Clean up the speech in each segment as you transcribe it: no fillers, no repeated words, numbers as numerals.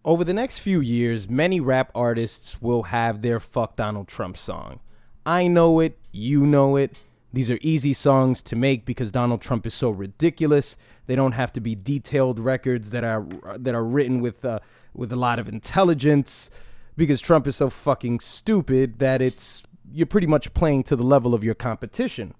Over the next few years, many rap artists will have their Fuck Donald Trump song. I know it, you know it. These are easy songs to make because Donald Trump is so ridiculous. They don't have to be detailed records that are written with a lot of intelligence, because Trump is so fucking stupid that you're pretty much playing to the level of your competition.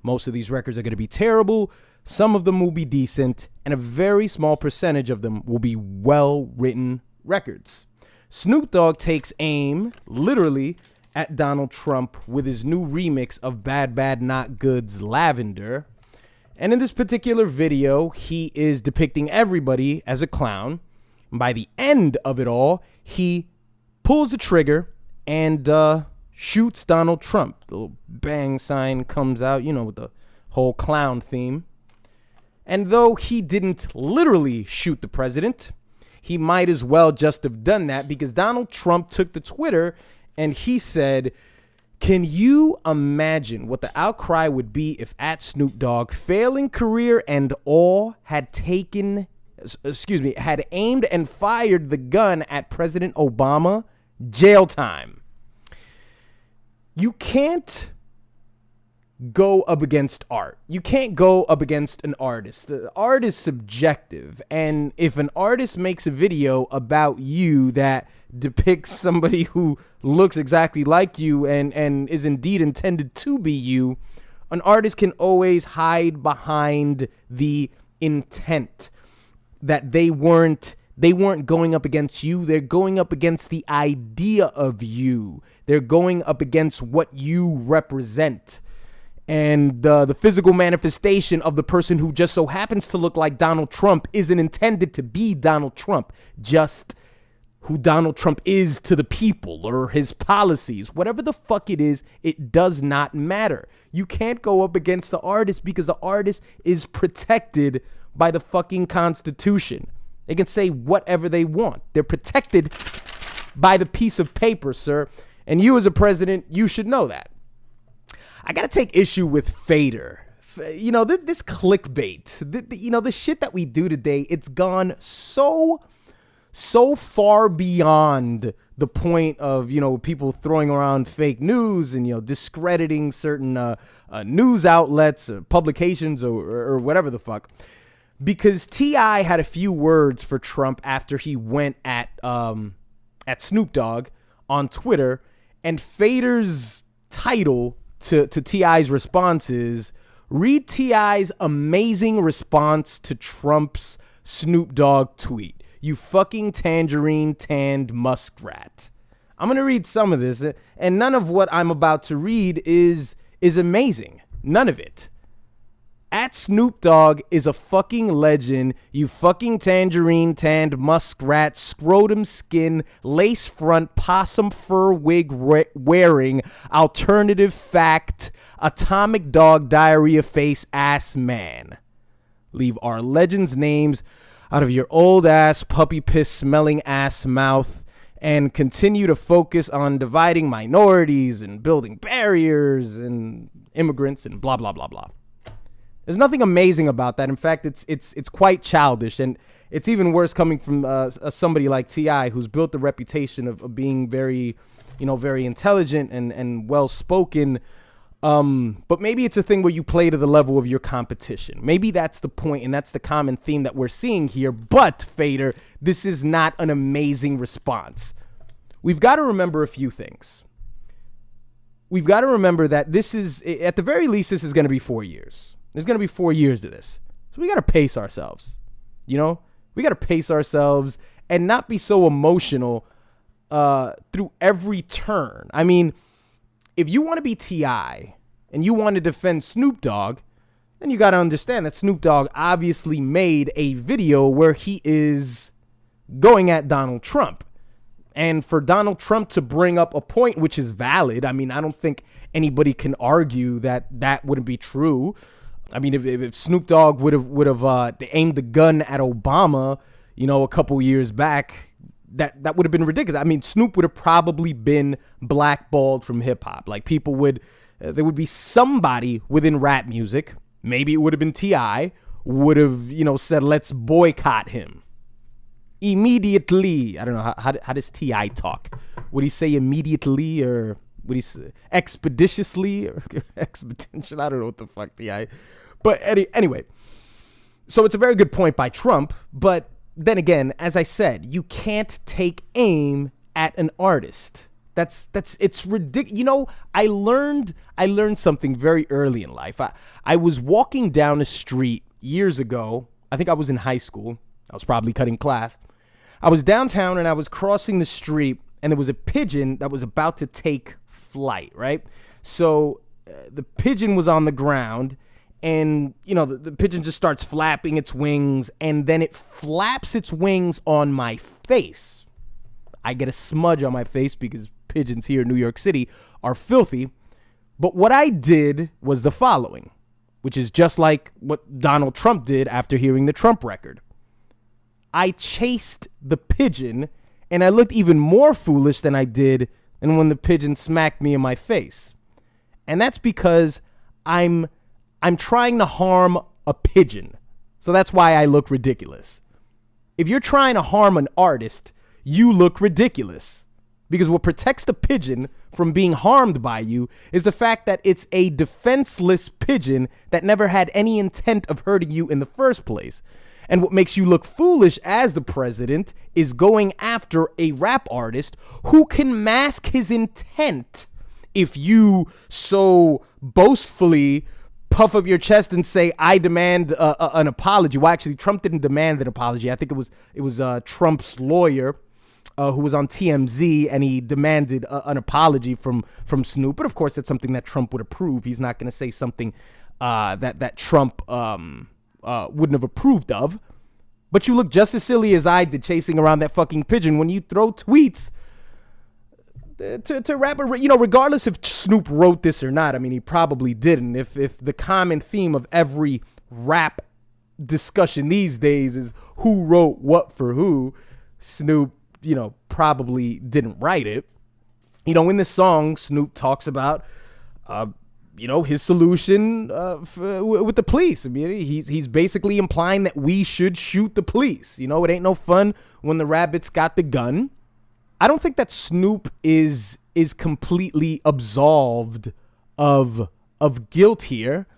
Most of these records are going to be terrible. Some of them will be decent, and a very small percentage of them will be well-written records. Snoop Dogg takes aim, literally, at Donald Trump with his new remix of Bad Bad Not Good's Lavender. And in this particular video, he is depicting everybody as a clown. And by the end of it all, he pulls the trigger and shoots Donald Trump. The little bang sign comes out, with the whole clown theme. And though he didn't literally shoot the president, he might as well just have done that, because Donald Trump took to Twitter and he said, "Can you imagine what the outcry would be if at Snoop Dogg, failing career and all, had aimed and fired the gun at President Obama? Jail time." You can't go up against art. You can't go up against an artist. The art is subjective. And if an artist makes a video about you that depicts somebody who looks exactly like you and is indeed intended to be you, an artist can always hide behind the intent that they weren't going up against you. They're going up against the idea of you. They're going up against what you represent. And the physical manifestation of the person who just so happens to look like Donald Trump isn't intended to be Donald Trump, just who Donald Trump is to the people or his policies. Whatever the fuck it is, it does not matter. You can't go up against the artist because the artist is protected by the fucking Constitution. They can say whatever they want. They're protected by the piece of paper, sir. And you as a president, you should know that. I got to take issue with Fader. This clickbait, the shit that we do today, it's gone so far beyond the point of, people throwing around fake news and, discrediting certain news outlets or publications or whatever the fuck. Because T.I. had a few words for Trump after he went at Snoop Dogg on Twitter, and Fader's title to T.I.'s response is, "Read T.I.'s amazing response to Trump's Snoop Dogg tweet. You fucking tangerine tanned muskrat." I'm going to read some of this, and none of what I'm about to read is amazing. None of it. "At Snoop Dogg is a fucking legend, you fucking tangerine tanned muskrat, scrotum skin, lace front, possum fur wig wearing, alternative fact, atomic dog diarrhea face ass man. Leave our legends' names out of your old ass puppy piss smelling ass mouth and continue to focus on dividing minorities and building barriers and immigrants and blah, blah, blah, blah." There's nothing amazing about that. In fact, it's quite childish, and it's even worse coming from somebody like T.I., who's built the reputation of being very, very intelligent and well-spoken. But maybe it's a thing where you play to the level of your competition. Maybe that's the point, and that's the common theme that we're seeing here. But, Fader, this is not an amazing response. We've got to remember a few things. We've got to remember that this is, at the very least, this is going to be 4 years. There's going to be 4 years to this. So we got to pace ourselves. We got to pace ourselves and not be so emotional through every turn. I mean, if you want to be T.I. and you want to defend Snoop Dogg, then you got to understand that Snoop Dogg obviously made a video where he is going at Donald Trump. And for Donald Trump to bring up a point which is valid, I mean, I don't think anybody can argue that wouldn't be true. I mean, if Snoop Dogg would have aimed the gun at Obama, a couple years back, that would have been ridiculous. I mean, Snoop would have probably been blackballed from hip hop. Like, there would be somebody within rap music, maybe it would have been T.I., would have, said, let's boycott him. immediately. I don't know, how does T.I. talk? Would he say immediately, or would he say expeditiously, or expedition? I don't know what the fuck T.I. But anyway, so it's a very good point by Trump, but then again, as I said, you can't take aim at an artist. It's ridiculous. You know, I learned something very early in life. I was walking down a street years ago. I think I was in high school. I was probably cutting class. I was downtown and I was crossing the street, and there was a pigeon that was about to take flight, right? So the pigeon was on the ground, and, you know, the pigeon just starts flapping its wings, and then it flaps its wings on my face. I get a smudge on my face because pigeons here in New York City are filthy. But what I did was the following, which is just like what Donald Trump did after hearing the Trump record. I chased the pigeon, and I looked even more foolish than I did than when the pigeon smacked me in my face. And that's because I'm trying to harm a pigeon. So that's why I look ridiculous. If you're trying to harm an artist, you look ridiculous. Because what protects the pigeon from being harmed by you is the fact that it's a defenseless pigeon that never had any intent of hurting you in the first place. And what makes you look foolish as the president is going after a rap artist who can mask his intent if you so boastfully puff up your chest and say, I demand an apology. Well, actually, Trump didn't demand an apology. I think it was Trump's lawyer who was on TMZ, and he demanded an apology from Snoop. But of course, that's something that Trump would approve. He's not going to say something that Trump wouldn't have approved of. But you look just as silly as I did chasing around that fucking pigeon when you throw tweets to rapper, you know, regardless if Snoop wrote this or not. I mean, he probably didn't. If the common theme of every rap discussion these days is who wrote what for who, Snoop, you know, probably didn't write it. You know, in this song, Snoop talks about, you know, his solution with the police. I mean, he's basically implying that we should shoot the police. You know, it ain't no fun when the rabbits got the gun. I don't think that Snoop is completely absolved of guilt here,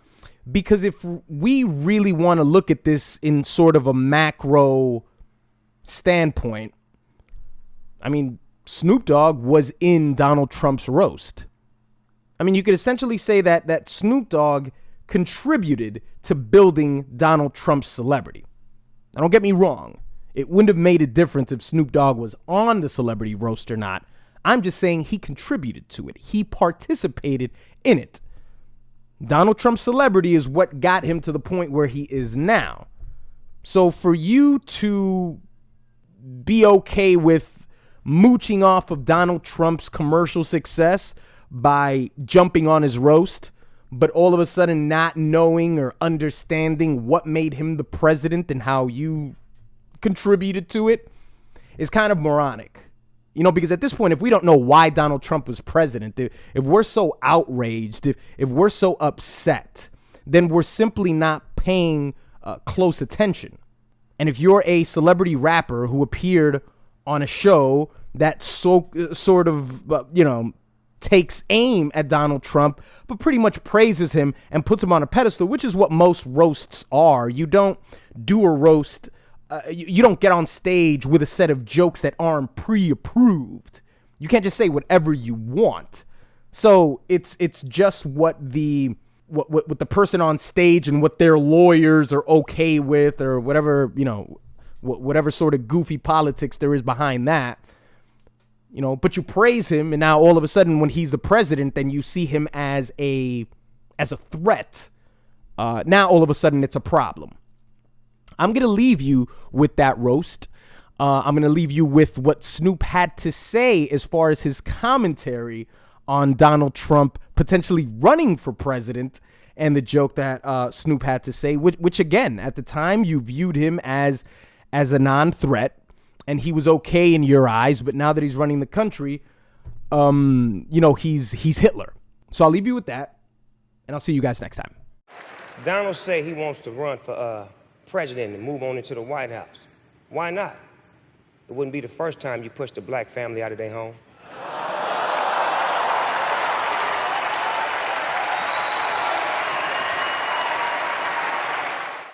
because if we really want to look at this in sort of a macro standpoint, I mean, Snoop Dogg was in Donald Trump's roast. I mean, you could essentially say that Snoop Dogg contributed to building Donald Trump's celebrity. Now, don't get me wrong. It wouldn't have made a difference if Snoop Dogg was on the celebrity roast or not. I'm just saying he contributed to it. He participated in it. Donald Trump's celebrity is what got him to the point where he is now. So for you to be okay with mooching off of Donald Trump's commercial success by jumping on his roast, but all of a sudden not knowing or understanding what made him the president and how you contributed to it, is kind of moronic. You know, because at this point, if we don't know why Donald Trump was president, if we're so outraged, if we're so upset, then we're simply not paying close attention. And if you're a celebrity rapper who appeared on a show that sort of, you know, takes aim at Donald Trump, but pretty much praises him and puts him on a pedestal, which is what most roasts are. You don't do a roast. You don't get on stage with a set of jokes that aren't pre-approved. You can't just say whatever you want. So it's just what the person on stage and what their lawyers are okay with, or whatever, you know, whatever sort of goofy politics there is behind that. You know, but you praise him, and now all of a sudden when he's the president, then you see him as a threat. Now all of a sudden it's a problem. I'm going to leave you with that roast. I'm going to leave you with what Snoop had to say as far as his commentary on Donald Trump potentially running for president, and the joke that Snoop had to say, which again, at the time you viewed him as a non-threat, and he was okay in your eyes, but now that he's running the country, you know, he's Hitler. So I'll leave you with that, and I'll see you guys next time. Donald say he wants to run for president and move on into the White House. Why not? It wouldn't be the first time you pushed a black family out of their home.